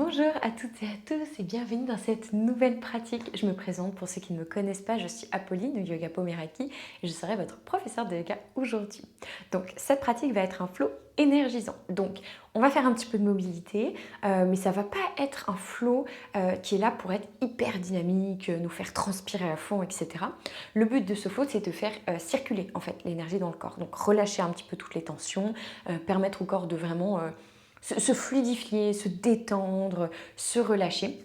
Bonjour à toutes et à tous et bienvenue dans cette nouvelle pratique. Je me présente pour ceux qui ne me connaissent pas, je suis Apolline de Yoga Pomeraki et je serai votre professeure de yoga aujourd'hui. Donc cette pratique va être un flow énergisant. Donc on va faire un petit peu de mobilité, mais ça va pas être un flow qui est là pour être hyper dynamique, nous faire transpirer à fond, etc. Le but de ce flow, c'est de faire circuler en fait l'énergie dans le corps. Donc relâcher un petit peu toutes les tensions, permettre au corps de vraiment se fluidifier, se détendre, se relâcher.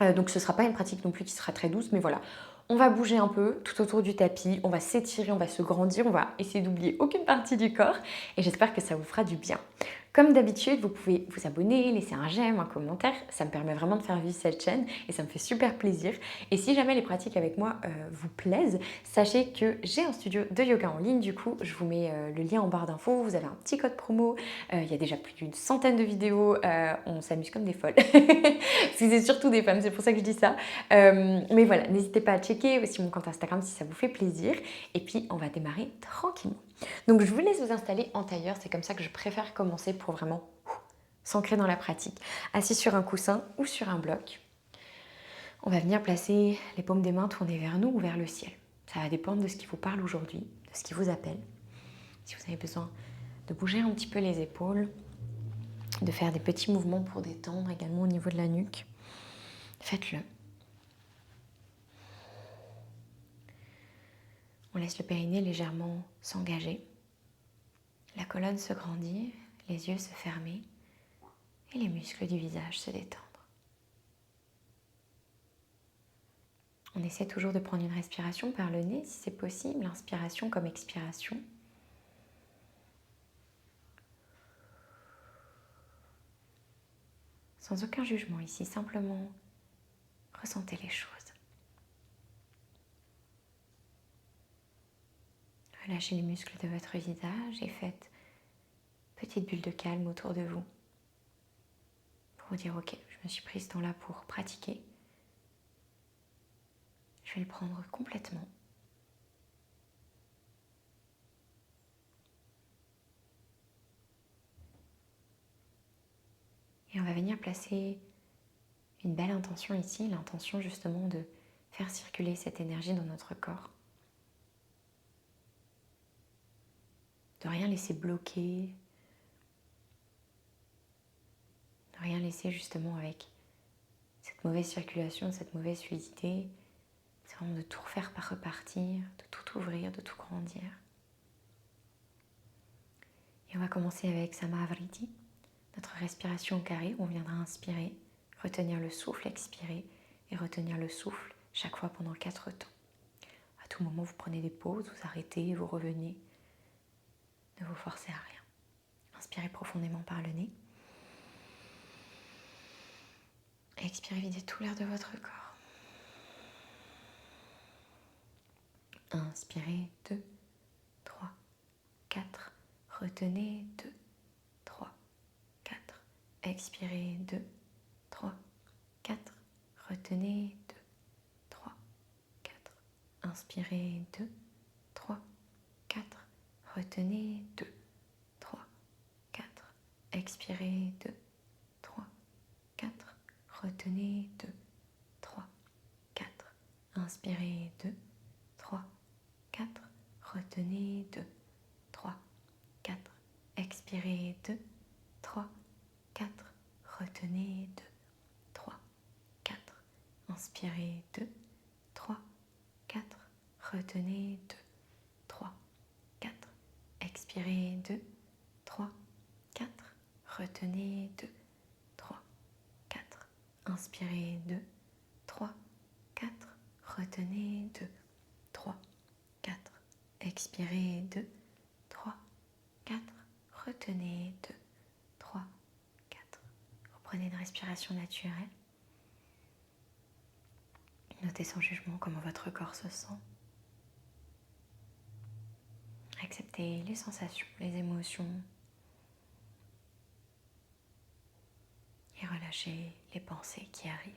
Donc ce ne sera pas une pratique non plus qui sera très douce, mais voilà. On va bouger un peu tout autour du tapis, on va s'étirer, on va se grandir, on va essayer d'oublier aucune partie du corps et j'espère que ça vous fera du bien. Comme d'habitude, vous pouvez vous abonner, laisser un j'aime, un commentaire, ça me permet vraiment de faire vivre cette chaîne et ça me fait super plaisir. Et si jamais les pratiques avec moi vous plaisent, sachez que j'ai un studio de yoga en ligne, du coup je vous mets le lien en barre d'infos, vous avez un petit code promo, il y a déjà plus d'une centaine de vidéos, on s'amuse comme des folles, parce que c'est surtout des femmes, c'est pour ça que je dis ça. Mais voilà, n'hésitez pas à checker aussi mon compte Instagram si ça vous fait plaisir. Et puis, on va démarrer tranquillement. Donc, je vous laisse vous installer en tailleur. C'est comme ça que je préfère commencer pour vraiment s'ancrer dans la pratique. Assis sur un coussin ou sur un bloc. On va venir placer les paumes des mains tournées vers nous ou vers le ciel. Ça va dépendre de ce qui vous parle aujourd'hui, de ce qui vous appelle. Si vous avez besoin de bouger un petit peu les épaules, de faire des petits mouvements pour détendre également au niveau de la nuque, faites-le. On laisse le périnée légèrement s'engager, la colonne se grandir, les yeux se fermer et les muscles du visage se détendre. On essaie toujours de prendre une respiration par le nez si c'est possible, inspiration comme expiration. Sans aucun jugement ici, simplement ressentez les choses. Relâchez les muscles de votre visage et faites petite bulle de calme autour de vous. Pour vous dire, ok, je me suis pris ce temps-là pour pratiquer. Je vais le prendre complètement. Et on va venir placer une belle intention ici, l'intention justement de faire circuler cette énergie dans notre corps. De rien laisser bloquer, de rien laisser justement avec cette mauvaise circulation, cette mauvaise fluidité. C'est vraiment de tout refaire par repartir, de tout ouvrir, de tout grandir. Et on va commencer avec Samavriti, notre respiration au carré où on viendra inspirer, retenir le souffle, expirer et retenir le souffle chaque fois pendant 4 temps. À tout moment, vous prenez des pauses, vous arrêtez, vous revenez. Ne vous forcez à rien. Inspirez profondément par le nez. Et expirez, videz tout l'air de votre corps. Inspirez, 2, 3, 4. Retenez, 2, 3, 4. Expirez, 2, 3, 4. Retenez, 2, 3, 4. Inspirez, 2, 3, 4. Retenez, 2, 3, 4. Expirez, 2, 3, 4. Retenez, 2, 3, 4. Inspirez, 2, 3, 4. Retenez, 2, 3, 4. Expirez, 2, 3, 4. Retenez, 2, 3, 4. Inspirez, 2, 3, 4. Retenez, 2, 3, 4. Expirez, 2, 3, 4. Retenez, 2, 3, 4. Inspirez, 2, 3, 4. Retenez, 2, 3, 4. Expirez, 2, 3, 4. Retenez, 2, 3, 4. Reprenez une respiration naturelle. Notez sans jugement comment votre corps se sent. Acceptez les sensations, les émotions. Et relâchez les pensées qui arrivent.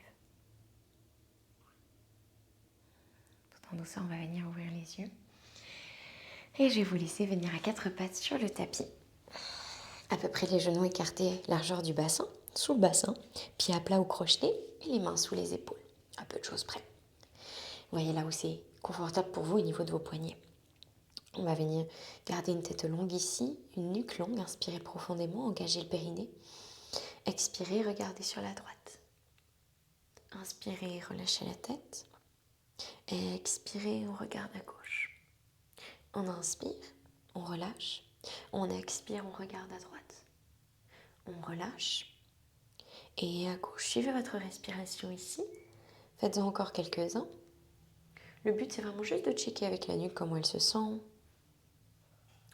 Tout en douceur, on va venir ouvrir les yeux. Et je vais vous laisser venir à 4 pattes sur le tapis. À peu près les genoux écartés, largeur du bassin. sous le bassin, pieds à plat ou crochetés et les mains sous les épaules, à peu de choses près. Voyez là où c'est confortable pour vous au niveau de vos poignets. On va venir garder une tête longue ici, une nuque longue, inspirez profondément, engagez le périnée. Expirez, regardez sur la droite. Inspirez, relâchez la tête. Expirez, on regarde à gauche. On inspire, on relâche. On expire, on regarde à droite. On relâche. Et à gauche, suivez votre respiration ici. Faites-en encore quelques-uns. Le but, c'est vraiment juste de checker avec la nuque comment elle se sent.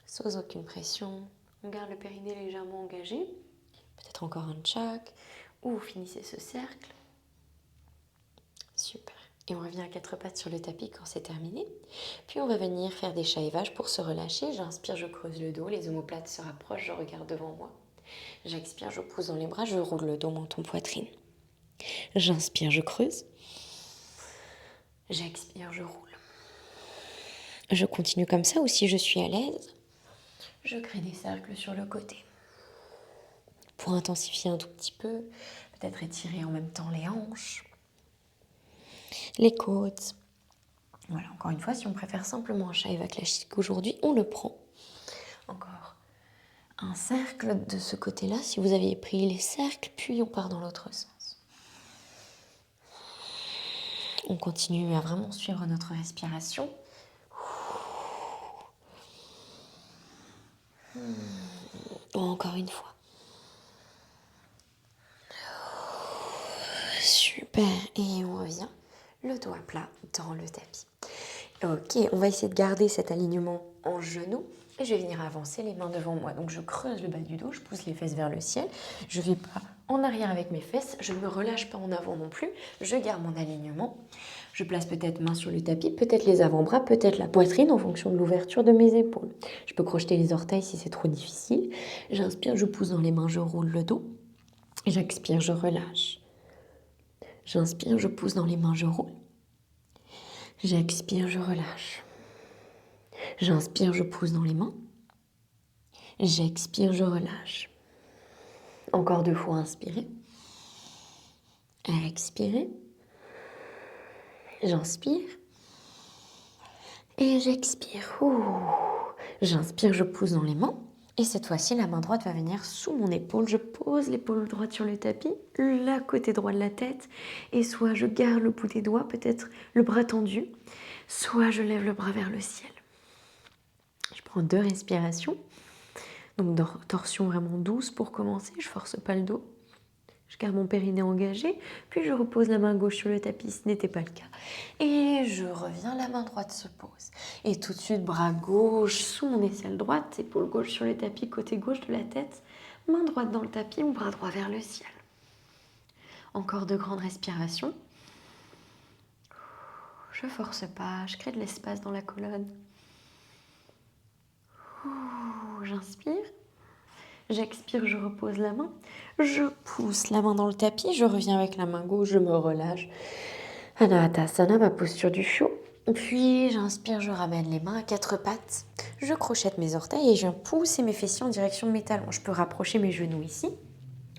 Sans aucune pression. On garde le périnée légèrement engagé. Peut-être encore un tchak. Ou vous finissez ce cercle. Super. Et on revient à quatre pattes sur le tapis quand c'est terminé. Puis on va venir faire des chats et vaches pour se relâcher. J'inspire, je creuse le dos. Les omoplates se rapprochent, je regarde devant moi. J'expire, je pousse dans les bras, je roule le dos, menton, poitrine. J'inspire, je creuse. J'expire, je roule. Je continue comme ça ou si je suis à l'aise, je crée des cercles sur le côté. Pour intensifier un tout petit peu, peut-être étirer en même temps les hanches, les côtes. Voilà, encore une fois, si on préfère simplement un Shiva classique aujourd'hui, on le prend. Encore un cercle de ce côté-là, si vous aviez pris les cercles, puis on part dans l'autre sens. On continue à vraiment suivre notre respiration. Encore une fois. Super. Et on revient le dos à plat dans le tapis. Ok, on va essayer de garder cet alignement en genou. Et je vais venir avancer les mains devant moi. Donc je creuse le bas du dos, je pousse les fesses vers le ciel. Je ne vais pas en arrière avec mes fesses, je ne me relâche pas en avant non plus. Je garde mon alignement. Je place peut-être main sur le tapis, peut-être les avant-bras, peut-être la poitrine en fonction de l'ouverture de mes épaules. Je peux crocheter les orteils si c'est trop difficile. J'inspire, je pousse dans les mains, je roule le dos. J'expire, je relâche. J'inspire, je pousse dans les mains, je roule. J'expire, je relâche. J'inspire, je pousse dans les mains. J'expire, je relâche. Encore 2 fois, inspirez. Expirez. J'inspire. Et j'expire. J'inspire, je pousse dans les mains. Et cette fois-ci, la main droite va venir sous mon épaule. Je pose l'épaule droite sur le tapis, le côté droit de la tête. Et soit je garde le bout des doigts, peut-être le bras tendu, soit je lève le bras vers le ciel. Je prends 2 respirations. Donc torsion vraiment douce pour commencer, je force pas le dos. Je garde mon périnée engagé, puis je repose la main gauche sur le tapis, ce n'était pas le cas. Et je reviens, la main droite se pose. Et tout de suite, bras gauche sous mon aisselle droite, épaule gauche sur le tapis, côté gauche de la tête, main droite dans le tapis, mon bras droit vers le ciel. Encore 2 grandes respirations. Je force pas, je crée de l'espace dans la colonne. J'inspire. J'expire, je repose la main. Je pousse la main dans le tapis. Je reviens avec la main gauche, je me relâche. Anahatasana, ma posture du chiot. Puis j'inspire, je ramène les mains à 4 pattes. Je crochette mes orteils et je viens pousser mes fessiers en direction de mes talons. Je peux rapprocher mes genoux ici,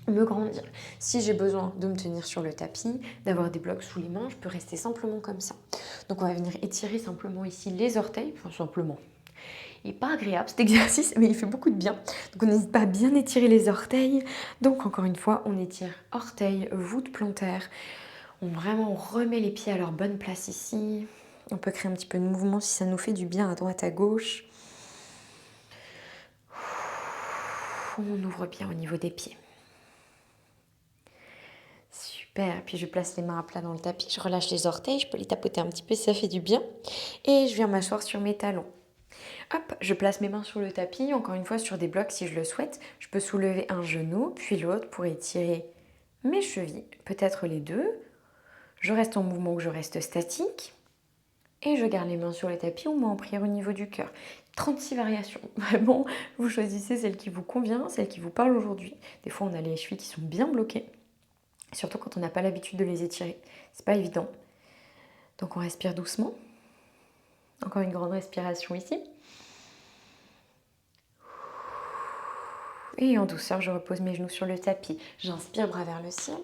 me grandir. Si j'ai besoin de me tenir sur le tapis, d'avoir des blocs sous les mains, je peux rester simplement comme ça. Donc on va venir étirer simplement ici les orteils, enfin simplement. Il n'est pas agréable cet exercice, mais il fait beaucoup de bien. Donc on n'hésite pas à bien étirer les orteils. Donc encore une fois, on étire orteils, voûte plantaire. On remet les pieds à leur bonne place ici. On peut créer un petit peu de mouvement si ça nous fait du bien à droite, à gauche. On ouvre bien au niveau des pieds. Super, puis je place les mains à plat dans le tapis. Je relâche les orteils, je peux les tapoter un petit peu si ça fait du bien. Et je viens m'asseoir sur mes talons. Hop, je place mes mains sur le tapis, encore une fois sur des blocs si je le souhaite. Je peux soulever un genou, puis l'autre pour étirer mes chevilles, peut-être les deux. Je reste en mouvement ou je reste statique. Et je garde les mains sur le tapis ou main en prière au niveau du cœur. 36 variations. Vraiment, vous choisissez celle qui vous convient, celle qui vous parle aujourd'hui. Des fois, on a les chevilles qui sont bien bloquées, surtout quand on n'a pas l'habitude de les étirer. C'est pas évident. Donc on respire doucement. Encore une grande respiration ici. Et en douceur, je repose mes genoux sur le tapis. J'inspire, bras vers le ciel.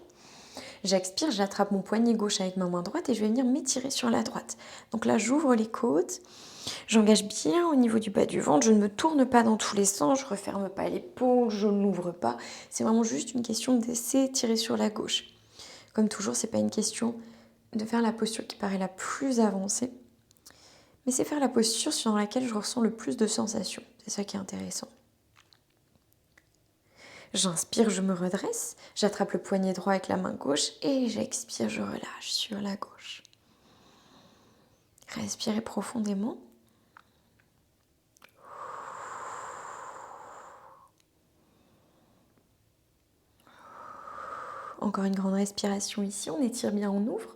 J'expire, j'attrape mon poignet gauche avec ma main droite et je vais venir m'étirer sur la droite. Donc là, j'ouvre les côtes. J'engage bien au niveau du bas du ventre. Je ne me tourne pas dans tous les sens. Je ne referme pas l'épaule. Je ne l'ouvre pas. C'est vraiment juste une question de s'étirer sur la gauche. Comme toujours, ce n'est pas une question de faire la posture qui paraît la plus avancée. Mais c'est faire la posture sur laquelle je ressens le plus de sensations. C'est ça qui est intéressant. J'inspire, je me redresse, j'attrape le poignet droit avec la main gauche et j'expire, je relâche sur la gauche. Respirez profondément. Encore une grande respiration ici, on étire bien, on ouvre.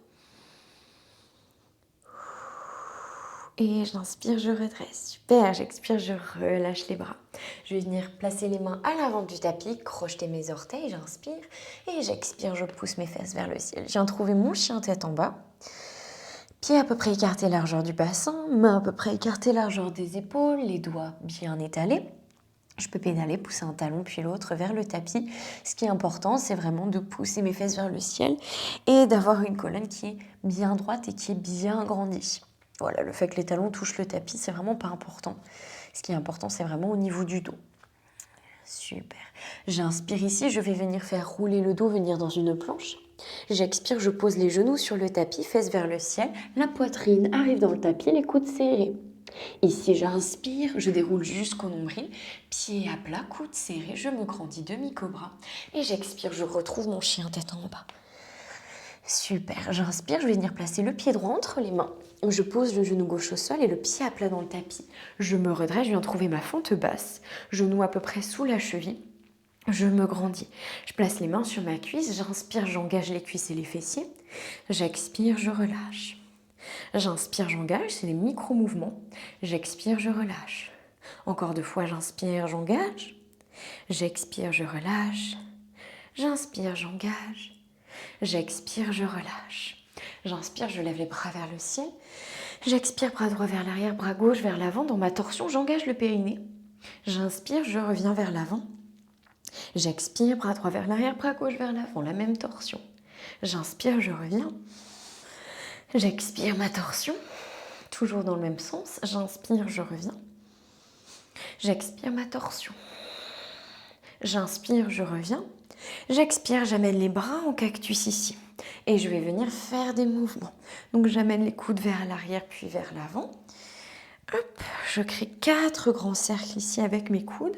Et j'inspire, je redresse. Super, j'expire, je relâche les bras. Je vais venir placer les mains à l'avant du tapis, crocheter mes orteils, j'inspire. Et j'expire, je pousse mes fesses vers le ciel. Je viens trouver mon chien tête en bas. Pieds à peu près écartés, largeur du bassin. Mains à peu près écartées, largeur des épaules. Les doigts bien étalés. Je peux pédaler, pousser un talon puis l'autre vers le tapis. Ce qui est important, c'est vraiment de pousser mes fesses vers le ciel et d'avoir une colonne qui est bien droite et qui est bien agrandie. Voilà, le fait que les talons touchent le tapis, c'est vraiment pas important. Ce qui est important, c'est vraiment au niveau du dos. Super. J'inspire ici, je vais venir faire rouler le dos, venir dans une planche. J'expire, je pose les genoux sur le tapis, fesses vers le ciel. La poitrine arrive dans le tapis, les coudes serrés. Ici, j'inspire, je déroule jusqu'au nombril, pieds à plat, coudes serrés, je me grandis demi-cobra. Et j'expire, je retrouve mon chien tête en bas. Super, j'inspire, je vais venir placer le pied droit entre les mains. Je pose le genou gauche au sol et le pied à plat dans le tapis. Je me redresse, je viens trouver ma fente basse. Genou à peu près sous la cheville. Je me grandis. Je place les mains sur ma cuisse, j'inspire, j'engage les cuisses et les fessiers. J'expire, je relâche. J'inspire, j'engage, c'est des micro-mouvements. J'expire, je relâche. Encore 2 fois, j'inspire, j'engage. J'expire, je relâche. J'inspire, j'engage. J'expire, je relâche. J'inspire, je lève les bras vers le ciel. J'expire, bras droit vers l'arrière, bras gauche vers l'avant. Dans ma torsion, j'engage le périnée. J'inspire, je reviens vers l'avant. J'expire, bras droit vers l'arrière, bras gauche vers l'avant, la même torsion. J'inspire, je reviens. J'expire ma torsion, toujours dans le même sens. J'inspire, je reviens. J'expire ma torsion. J'inspire, je reviens. J'expire, j'amène les bras en cactus ici. Et je vais venir faire des mouvements. Donc j'amène les coudes vers l'arrière puis vers l'avant. Hop, je crée 4 grands cercles ici avec mes coudes.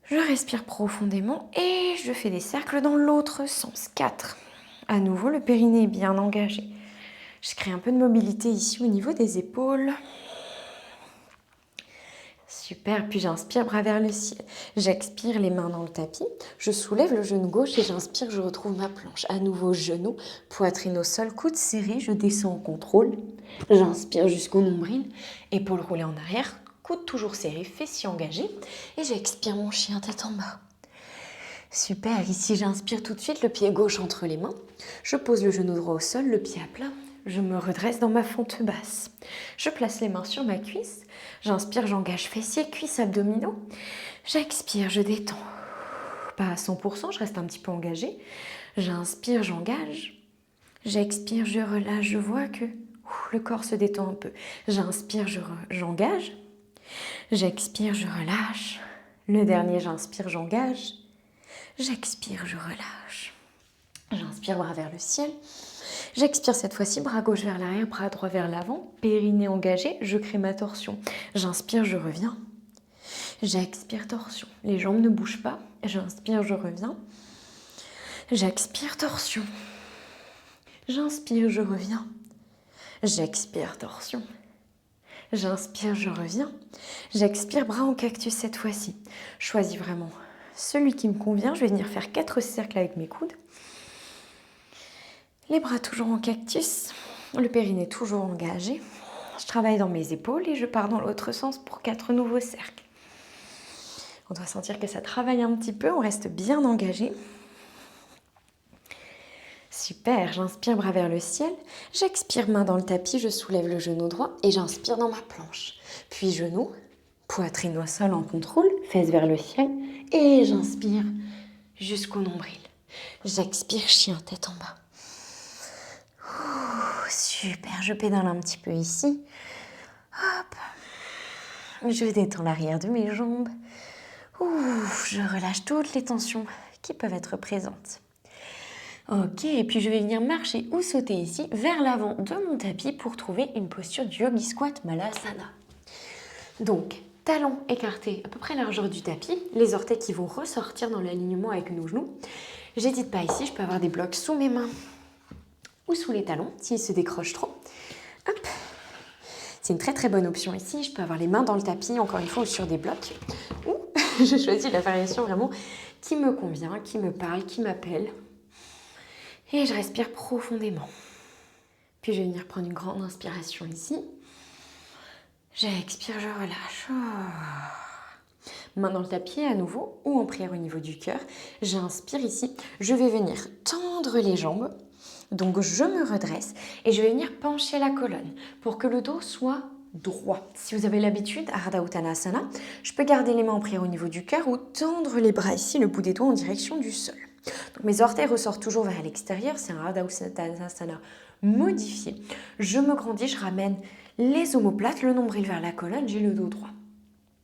Je respire profondément et je fais des cercles dans l'autre sens. 4. À nouveau, le périnée est bien engagé. Je crée un peu de mobilité ici au niveau des épaules. Super, puis j'inspire, bras vers le ciel. J'expire, les mains dans le tapis. Je soulève le genou gauche et j'inspire, je retrouve ma planche. À nouveau, genou, poitrine au sol, coude serré, je descends en contrôle. J'inspire jusqu'au nombril, épaules roulées en arrière, coude toujours serré, fessiers engagés. Et j'expire mon chien tête en bas. Super, ici j'inspire tout de suite, le pied gauche entre les mains. Je pose le genou droit au sol, le pied à plat. Je me redresse dans ma fente basse. Je place les mains sur ma cuisse. J'inspire, j'engage fessiers, cuisses, abdominaux. J'expire, je détends. Pas à 100%, je reste un petit peu engagée. J'inspire, j'engage. J'expire, je relâche. Je vois que le corps se détend un peu. J'inspire, j'engage. J'expire, je relâche. Le dernier, j'inspire, j'engage. J'expire, je relâche. J'inspire, bras vers le ciel. J'expire cette fois-ci, bras gauche vers l'arrière, bras droit vers l'avant, périnée engagé, je crée ma torsion. J'inspire, je reviens. J'expire, torsion. Les jambes ne bougent pas. J'inspire, je reviens. J'expire, torsion. J'inspire, je reviens. J'expire, torsion. J'inspire, je reviens. J'expire, bras en cactus cette fois-ci. Choisis vraiment celui qui me convient. Je vais venir faire 4 cercles avec mes coudes. Les bras toujours en cactus, le périnée toujours engagé. Je travaille dans mes épaules et je pars dans l'autre sens pour 4 nouveaux cercles. On doit sentir que ça travaille un petit peu, on reste bien engagé. Super, j'inspire, bras vers le ciel. J'expire, main dans le tapis, je soulève le genou droit et j'inspire dans ma planche. Puis genou, Poitrine au sol en contrôle, fesses vers le ciel. Et j'inspire jusqu'au nombril. J'expire, chien tête en bas. Ouh, super, je pédale un petit peu ici. Hop. Je détends l'arrière de mes jambes. Ouh, je relâche toutes les tensions qui peuvent être présentes. Ok, et puis je vais venir marcher ou sauter ici vers l'avant de mon tapis pour trouver une posture du Yogi Squat Malasana. Donc, talons écartés à peu près largeur du tapis, les orteils qui vont ressortir dans l'alignement avec nos genoux. J'hésite pas ici, je peux avoir des blocs sous mes mains ou sous les talons s'ils se décrochent trop. Hop. C'est une très très bonne option ici, je peux avoir les mains dans le tapis, encore une fois, ou sur des blocs. Ou je choisis la variation vraiment qui me convient, qui me parle, qui m'appelle. Et je respire profondément. Puis je vais venir prendre une grande inspiration ici. J'expire, je relâche. Main dans le tapis à nouveau ou en prière au niveau du cœur. J'inspire ici. Je vais venir tendre les jambes. Donc je me redresse et je vais venir pencher la colonne pour que le dos soit droit. Si vous avez l'habitude, Ardha Uttanasana, je peux garder les mains en prière au niveau du cœur ou tendre les bras ici, le bout des doigts en direction du sol. Donc mes orteils ressortent toujours vers l'extérieur, c'est un Ardha Uttanasana modifié. Je me grandis, je ramène les omoplates, le nombril vers la colonne, j'ai le dos droit.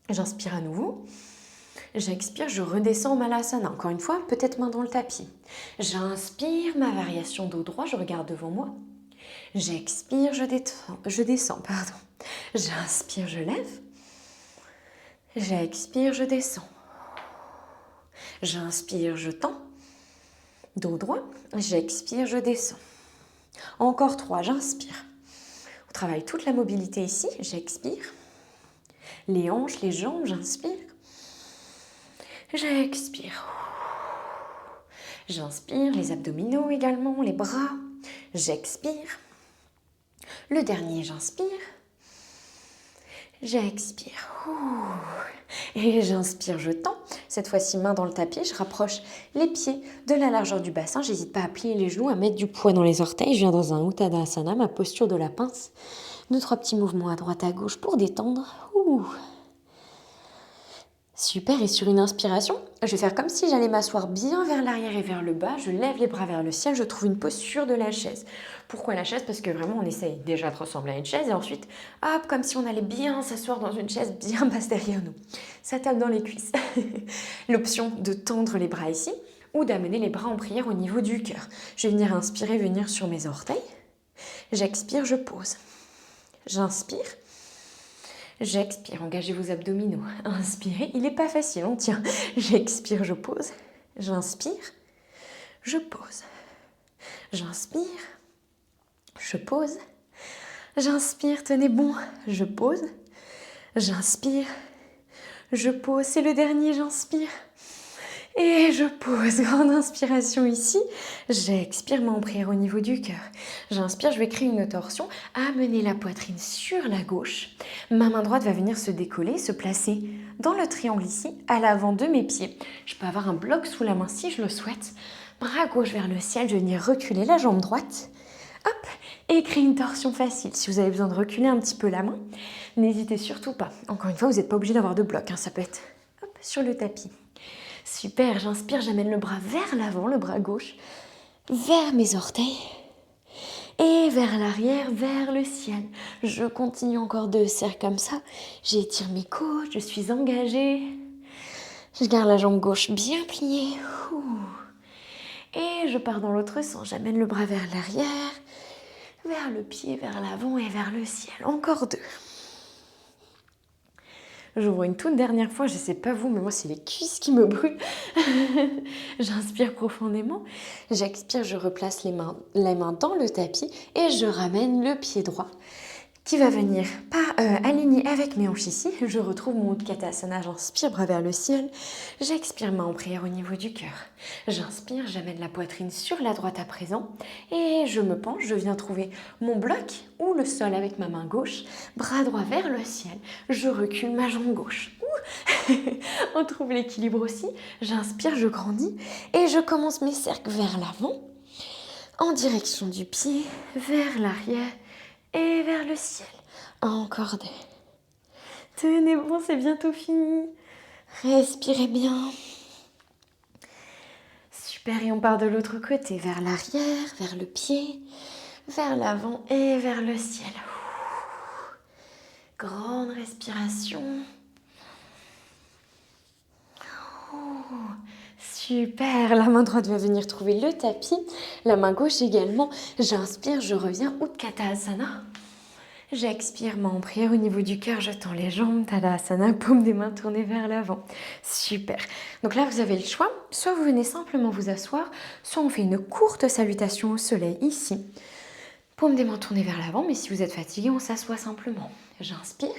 J'inspire à nouveau. J'expire, je redescends Malasana. Encore une fois, peut-être main dans le tapis. J'inspire, ma variation dos droit, je regarde devant moi. J'expire, je descends. J'inspire, je lève. J'expire, je descends. J'inspire, je tends. Dos droit. J'expire, je descends. Encore 3, j'inspire. On travaille toute la mobilité ici. J'expire. Les hanches, les jambes, j'inspire. J'expire. J'inspire, les abdominaux également, les bras. J'expire. Le dernier, j'inspire. J'expire. Et j'inspire, je tends. Cette fois-ci, main dans le tapis. Je rapproche les pieds de la largeur du bassin. J'hésite pas à plier les genoux, à mettre du poids dans les orteils. Je viens dans un Uttanasana, ma posture de la pince. 2-3 petits mouvements à droite à gauche pour détendre. Super, et sur une inspiration, je vais faire comme si j'allais m'asseoir bien vers l'arrière et vers le bas. Je lève les bras vers le ciel, je trouve une posture de la chaise. Pourquoi la chaise? Parce que vraiment, on essaye déjà de ressembler à une chaise et ensuite, hop, comme si on allait bien s'asseoir dans une chaise bien basse derrière nous. Ça tape dans les cuisses. L'option de tendre les bras ici ou d'amener les bras en prière au niveau du cœur. Je vais venir inspirer, venir sur mes orteils. J'expire, je pose. J'inspire. J'expire, engagez vos abdominaux. Inspirez, il n'est pas facile, on tient. J'expire, je pose. J'inspire, je pose. J'inspire, je pose. J'inspire, tenez bon, je pose. J'inspire, je pose. C'est le dernier, j'inspire. Et je pose, grande inspiration ici. J'expire, main en prière au niveau du cœur. J'inspire, je vais créer une torsion. Amener la poitrine sur la gauche. Ma main droite va venir se décoller, se placer dans le triangle ici, à l'avant de mes pieds. Je peux avoir un bloc sous la main si je le souhaite. Bras gauche vers le ciel, je vais venir reculer la jambe droite. Hop, et créer une torsion facile. Si vous avez besoin de reculer un petit peu la main, n'hésitez surtout pas. Encore une fois, vous n'êtes pas obligé d'avoir de bloc, hein. Ça peut être hop, sur le tapis. Super, j'inspire, j'amène le bras vers l'avant, le bras gauche, vers mes orteils et vers l'arrière, vers le ciel. Je continue encore 2 cercles comme ça. J'étire mes côtes, je suis engagée. Je garde la jambe gauche bien pliée. Et je pars dans l'autre sens. J'amène le bras vers l'arrière, vers le pied, vers l'avant et vers le ciel. Encore 2. J'ouvre une toute dernière fois, je ne sais pas vous, mais moi c'est les cuisses qui me brûlent. J'inspire profondément, j'expire, je replace les mains dans le tapis et je ramène le pied droit qui va venir aligner avec mes hanches ici. Je retrouve mon Utkatasana, j'inspire, bras vers le ciel. J'expire, main en prière au niveau du cœur. J'inspire, j'amène la poitrine sur la droite à présent. Et je me penche, je viens trouver mon bloc ou le sol avec ma main gauche. Bras droit vers le ciel. Je recule ma jambe gauche. On trouve l'équilibre aussi. J'inspire, je grandis. Et je commence mes cercles vers l'avant. En direction du pied, vers l'arrière. Et vers le ciel. Encore 2. Tenez bon, c'est bientôt fini. Respirez bien. Super, et on part de l'autre côté, vers l'arrière, vers le pied, vers l'avant et vers le ciel. Grande respiration. Super, la main droite va venir trouver le tapis, la main gauche également. J'inspire, je reviens, Utkatasana. J'expire, main en prière au niveau du cœur, je tends les jambes, Tadasana, paume des mains tournées vers l'avant. Super. Donc là, vous avez le choix. Soit vous venez simplement vous asseoir, soit on fait une courte salutation au soleil ici. Paume des mains tournées vers l'avant, mais si vous êtes fatigué, on s'assoit simplement. J'inspire.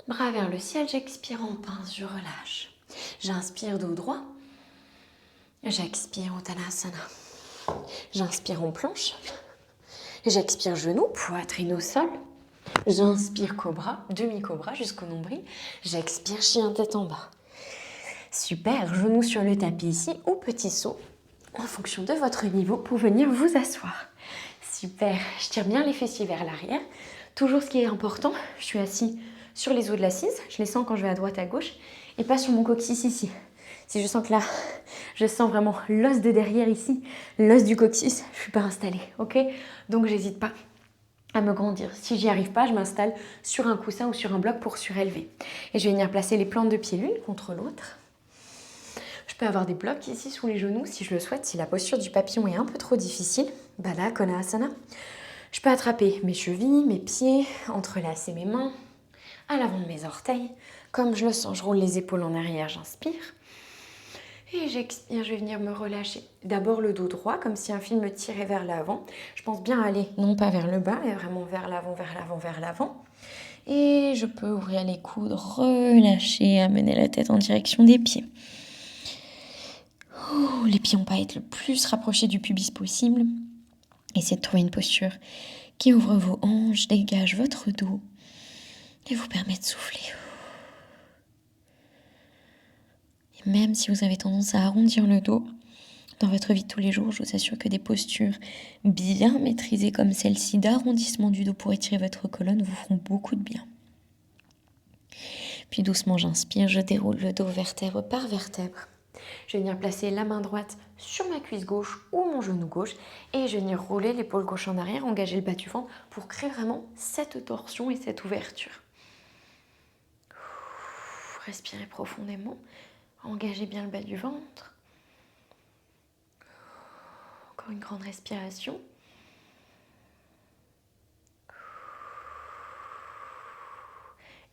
Bras vers le ciel, j'expire en pince, je relâche. J'inspire dos droit. J'expire Uttanasana. J'inspire en planche. J'expire genou, poitrine au sol. J'inspire cobra, demi-cobra jusqu'au nombril. J'expire chien tête en bas. Super, genou sur le tapis ici ou petit saut en fonction de votre niveau pour venir vous asseoir. Super, je tire bien les fessiers vers l'arrière. Toujours ce qui est important, je suis assis sur les os de l'assise. Je les sens quand je vais à droite à gauche et pas sur mon coccyx ici. Si je sens que là, je sens vraiment l'os de derrière ici, l'os du coccyx, je ne suis pas installée, ok? Donc, j'hésite pas à me grandir. Si j'y arrive pas, je m'installe sur un coussin ou sur un bloc pour surélever. Et je vais venir placer les plantes de pied l'une contre l'autre. Je peux avoir des blocs ici sous les genoux si je le souhaite, si la posture du papillon est un peu trop difficile. Baddha Konasana. Je peux attraper mes chevilles, mes pieds, entrelacer mes mains à l'avant de mes orteils. Comme je le sens, je roule les épaules en arrière, j'inspire. Et j'expire, je vais venir me relâcher. D'abord le dos droit, comme si un fil me tirait vers l'avant. Je pense bien aller, non pas vers le bas, mais vraiment vers l'avant, vers l'avant, vers l'avant. Et je peux ouvrir les coudes, relâcher, amener la tête en direction des pieds. Les pieds n'ont pas à être le plus rapprochés du pubis possible. Essayez de trouver une posture qui ouvre vos hanches, dégage votre dos et vous permet de souffler. Et même si vous avez tendance à arrondir le dos, dans votre vie de tous les jours, je vous assure que des postures bien maîtrisées comme celle-ci d'arrondissement du dos pour étirer votre colonne vous feront beaucoup de bien. Puis doucement, j'inspire, je déroule le dos vertèbre par vertèbre. Je vais venir placer la main droite sur ma cuisse gauche ou mon genou gauche et je vais venir rouler l'épaule gauche en arrière, engager le bas du ventre pour créer vraiment cette torsion et cette ouverture. Respirez profondément, engagez bien le bas du ventre. Encore une grande respiration.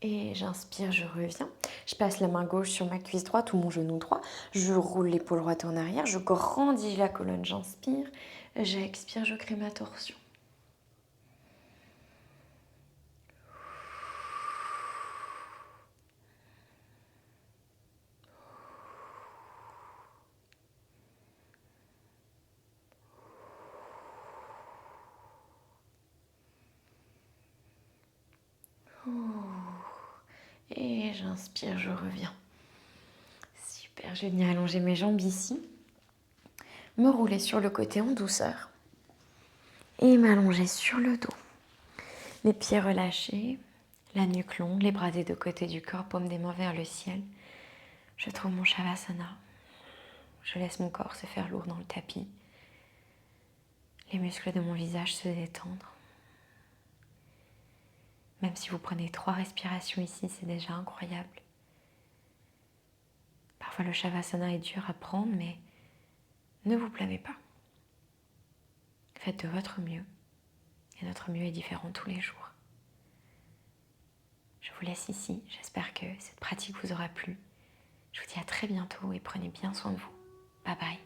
Et j'inspire, je reviens. Je passe la main gauche sur ma cuisse droite ou mon genou droit. Je roule l'épaule droite en arrière. Je grandis la colonne, j'inspire. J'expire, je crée ma torsion. Et j'inspire, je reviens. Super, je vais venir allonger mes jambes ici. Me rouler sur le côté en douceur. Et m'allonger sur le dos. Les pieds relâchés, la nuque longue, les bras des deux côtés du corps, paume des mains vers le ciel. Je trouve mon Shavasana. Je laisse mon corps se faire lourd dans le tapis. Les muscles de mon visage se détendre. Même si vous prenez 3 respirations ici, c'est déjà incroyable. Parfois le Shavasana est dur à prendre, mais ne vous blâmez pas. Faites de votre mieux. Et notre mieux est différent tous les jours. Je vous laisse ici. J'espère que cette pratique vous aura plu. Je vous dis à très bientôt et prenez bien soin de vous. Bye bye.